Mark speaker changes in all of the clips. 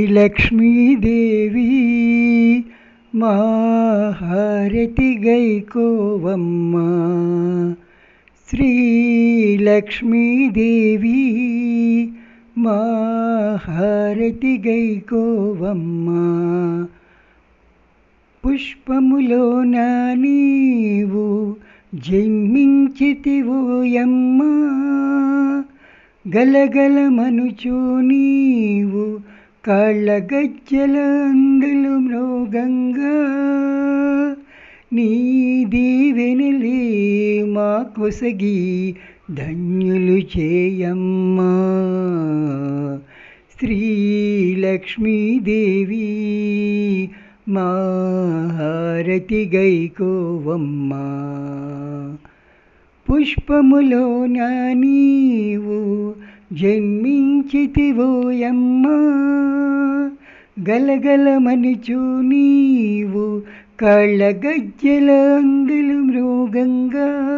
Speaker 1: లక్ష్మీదేవి మా హారతి గైకోవమ్మ. శ్రీ లక్ష్మీదేవి మా హారతి గైకోవమ్మ. పుష్పములోన నీవు జన్మించితివోయమ్మ. గలగలమనుచు నీవు కాళ్ళగజ్జల అందులు మ్రోగంగా. నీ దీవెనలే మా కొసగి ధన్యులు చేయమ్మా. శ్రీ లక్ష్మీదేవి మా హారతి గైకోవమ్మ. పుష్పములోన నీవు జన్మించితివోయమ్మ. గలగలమనుచు నీవు కాళ్ళగజ్జల అందులు మృగంగా.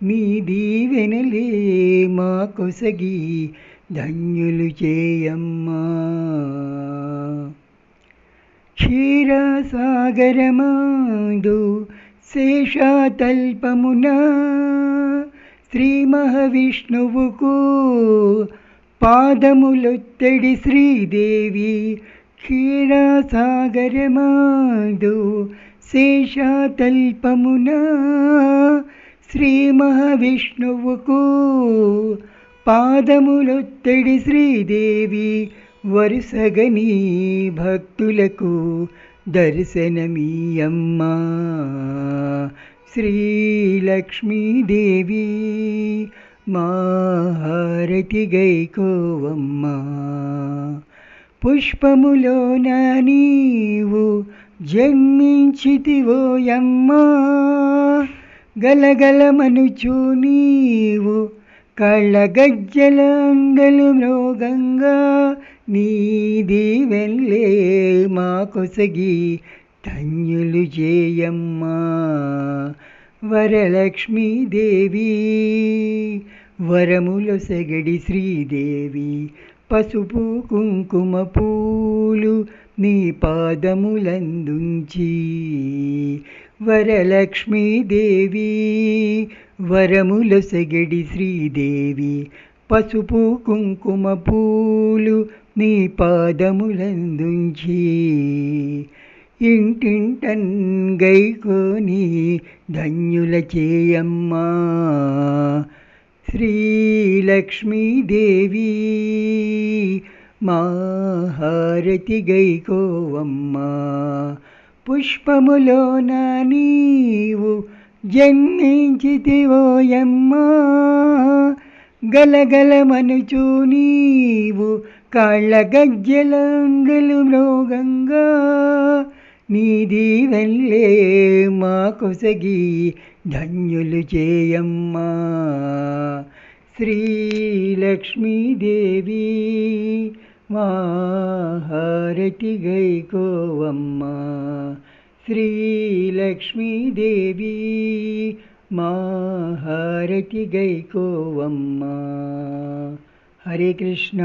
Speaker 1: నీ దీవెనలే మా కొసగి ధన్యులు చేయమ్మా. క్షీరసాగరమందు శేషాతల్పమున శ్రీ మహావిష్ణువుకు పాదములొత్తడి శ్రీదేవి. క్షీరసాగరమందు శేషాతల్పమున శ్రీ మహావిష్ణువుకు పాదములొత్తడి శ్రీదేవి. వరుసగని భక్తులకు దర్శనమీయమ్మా. శ్రీ లక్ష్మీదేవి మా హారతి గైకోవమ్మ. పుష్పములోన నీవు జన్మించితివోయమ్మ. గలగలమనుచు నీవు కాళ్ళగజ్జల అందలు మ్రోగంగా. నీ దీవెనలే మా కొసగి ధన్యులు చేయమ్మా. వరలక్ష్మీదేవి వరములొసగడి శ్రీదేవి. పసుపు కుంకుమ పూలు నీ పాదములందుంచి. వరలక్ష్మీదేవి వరములొసగడి శ్రీదేవి. పసుపు కుంకుమ పూలు నీ పాదములందుంచి. ఇంటింటన్ గైకోని ధన్యుల చేయమ్మా. శ్రీ లక్ష్మీదేవి మా హారతి గైకోవమ్మ. పుష్పములోన నీవు జన్మించితివోయమ్మ. గలగలమనుచు నీవు కాళ్ళగజ్జల అందులు మ్రోగంగా. నీ దీవెనలే మా కొసగి ధన్యులు చేయమ్మా. శ్రీ లక్ష్మీదేవి మా హారతి గైకోవమ్మ. శ్రీ లక్ష్మీదేవి మా హారతి గైకోవమ్మ. హరే కృష్ణ.